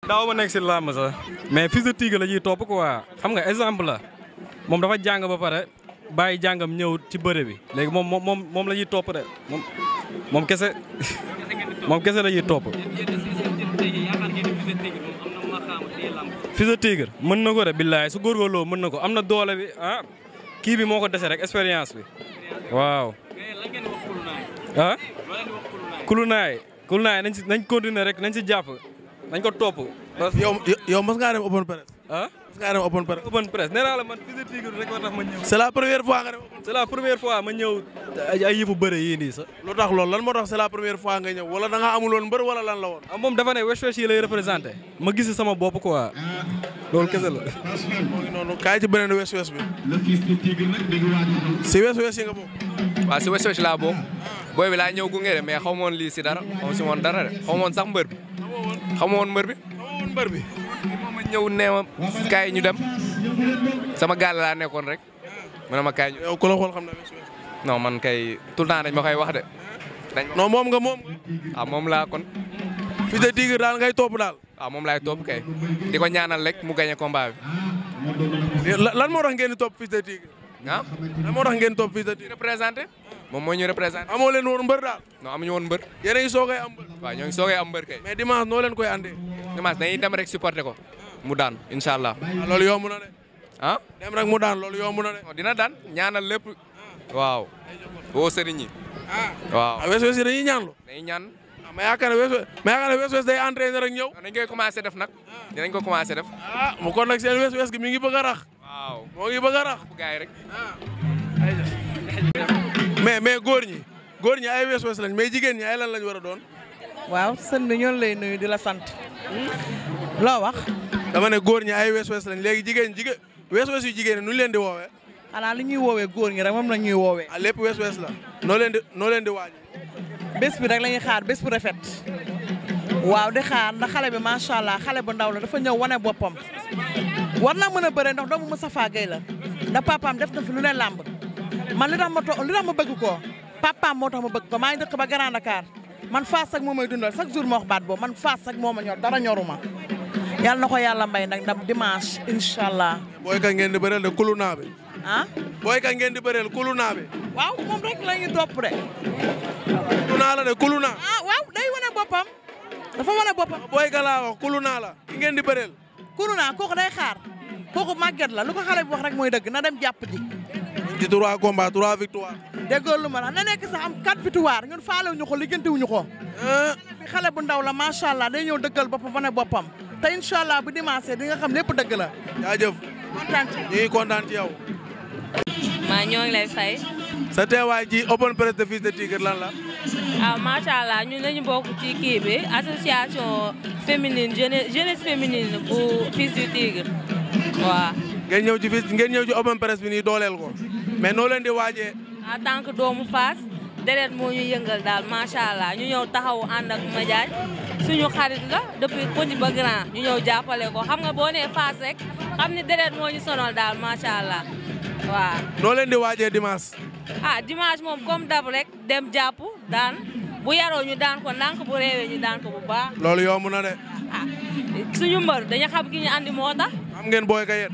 daaw ma nekk si làmb sax mais Fils de Tigre la ñuy topp quoi xam nga exemple la moom dafa jàng ba pare bàyyi jàngam ñëw ci bëre bi léegi moom la ñuy topp de moom kese moom kese la ñuy topp. Fils de Tigre mën na ko de billaay su góorgóorloo mën na ko am na doole bi ah kii bi moo ko dese rek expérience bi waaw. ah. Kulunaay nañ continuer rek nañ si jàpp nañ ko topp. yow mos ngaa dem open press. ah mos ngaa dem open press. open press nee naa la man Fils de Tigre rek moo tax ma ñëw. c'est la première fois nga dem. c'est la première fois ma ñëw ay yëfu bëre yii nii sax. lu tax loolu lan moo tax c'est la première fois nga ñëw wala da nga amul woon mbër wala lan la woon. ah moom dafa ne West West yi lay représenté ma gis sama bopp quoi loolu kese la. mooy noonu kaay ci beneen West West bi. si West West yi nga bokk. waaw si West West laa bokk booy bi laa ñëw gunge de mais xaw ma woon lii si dara xaw ma si woon dara de xaw ma woon sax mbër bi. xaw ma woon mbër bi. mbër bi. ma ñëw nee ma kaay ñu dem sama gaal laa nekkoon rek ma ne ma kaay ñu. yow ku la xool xam na West West. non man kay tout le temps dañ ma koy wax de. non moom nga. ah moom laa kon. Fils de Tigre daal ngay topp daal. waaw moom laay topp kay di ko ñaanal rek mu gagné combat bi. lan moo tax ngeen di topp Fils de Tigre. ah. lan moo tax ngeen topp Fils de Tigre. représenté moom moo ñu représenté. amoo leen woon mbër daal. non amuñu woon mbër. yéen a ngi soogay am mbër. waaw ñoo ngi soogay am mbër kay. mais dimanche noo leen koy andee. dimanche dañuy dem rek supporté ko mu daan incha allah. loolu yomb na de. ah. dem rek mu daan loolu yomb na de. dina daan ñaanal lépp. waaw. woo sëriñ yi. waaw. West West yi dañuy ñaanlu. dañuy ñaan. ma yaakaar ne West West day entraîné rek ñëw. dañ koy commencé def nag. dinañ ko commencé def. mu kon nag seen West West gi mi ngi bëgg a rax. waaw moo ngi bëgg a rax. gaay rek. mais góor ñi ay West West lañ mais jigéen ñi ay lan lañ war a doon. waaw sën bi ñoon lay nuyu di la sant. loo wax. dama ne góor ñi ay West West lañ léegi jigéen West West yu jigéen nu ñu leen di woowee. xanaa li ñuy woowee góor ñi rek moom la ñuy woowee. ah lépp West West la. noo leen di waaj. bés bi rek la ñuy xaar bés bu rafet. waaw di xaar ndax xale bi macha allah xale bu ndaw la dafa ñëw wane boppam. war na mën a bëre ndax doomu Moustapha Gueye la. ndax papaam def na fi lu ne làmb. man li tax ma bëgg ko papaam moo tax ma bëgg ko maa ngi dëkk ba Grand Dakar man Fass ak moo may dundal chaque jour ma wax baat boobu man Fass ak moo ma ñor dara ñoruma. yàlla na ko yàlla mbay nag ndam dimanche incha allah. booy ka ngeen di bëreel de kulunaa bi. ah. booy ka ngeen di bëreel kulunaa bi. waaw moom rek la ñuy topp de. kulunaa la de kulunaa. ah waaw day wane boppam. dafa wane boppam. booy ka laa wax kulunaa la. ki ngeen di bëreel. kulunaa kooku day xaar. kooku màgget la lu ko xale bi wax rek mooy dëgg na dem jàpp ji. ci 3 combats 3 victoires. déggoo lu ma la na nekk sax am 4 victoires ñun faalewuñu ko liggéeyantewuñu ko. bi xale bu ndaw la macha allah day ñëw dëggal boppam wane boppam. te incha allah bu dimanche di nga xam lépp dëgg la. jaajëf. kontaan ci ñu ngi kontaan ci yow. maa ñoo ngi lay fay. sa teewaay ci open press de Fils de Tigre lan la. macha allah ñun dañu bokk ci kii bi association féminine jeunesse féminine bu Fils du Tigre waaw. ngeen ñëw ci open press bi nii dooleel ko mais noo leen di waajee. en tant que doomu Fass deret moo ñu yëngal daal macha allah ñu ñëw taxaw ànd ak Madiagne suñu xarit la depuis petit ba grand ñu ñëw jàppale ko xam nga boo nee Fass rek xam ni deret moo ñu sonal daal macha allah waaw. noo leen di waajee dimanche. dimanche moom comme dab rek dem jàpp daan bu yaroo ñu daan ko ndànk bu réewee ñu daan ko bu baax. loolu yomb na de. suñu mbër dañu xam ki ñu andi moo tax. xam ngeen booy ka yéen.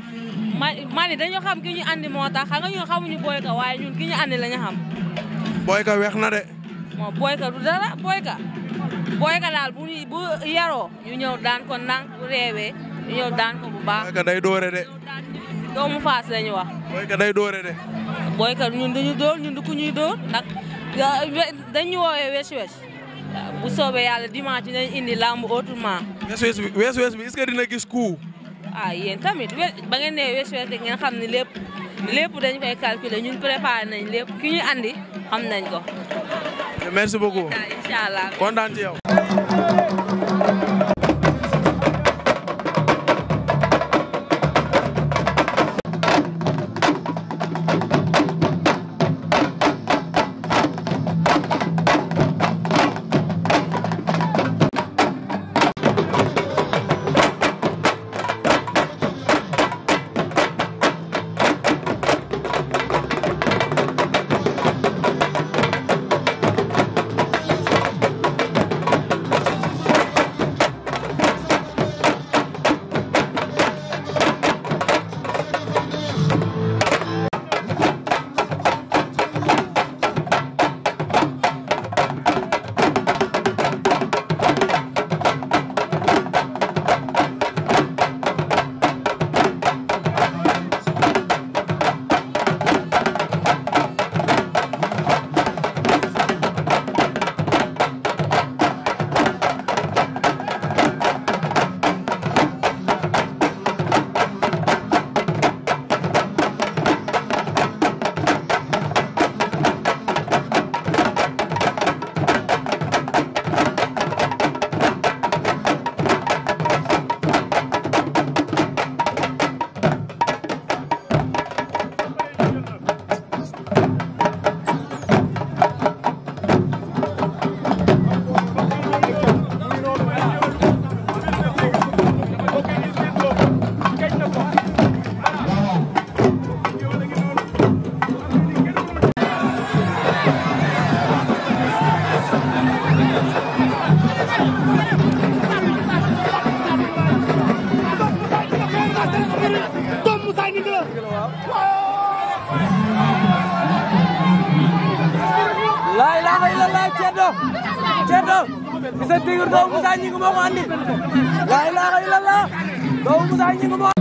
mani dañu xam ki ñu andi moo tax xam nga ñun xamuñu booy ka waaye ñun ki ñu andi la ñu xam. booy ka weex na de. moom booy ka du dara booy ka daal bu yaroo ñu ñëw daan ko ndànk bu réewee ñu ñëw daan ko bu baax. booy ka day doore de. doomu Fass lañu wax. booy ka day doore de. booy ka ñun duñu dóor ñun du ku ñuy dóor ndax dañu woowee West West bu soobee yàlla dimanche dinañ indi lamb autrement. West West bi est-ce que dina gis coup. yéen tamit ba ngeen nee West West ngeen xam ne lépp dañ koy calculer ñun préparé nañ lépp ki ñu andi xam nañ ko. merci beaucoup. incha allah kontaan ci yow. Ceddo Fils de Tigre doomu Moussa Gningue moo ko andi la ilaha illallah doomu Moussa Gningue moo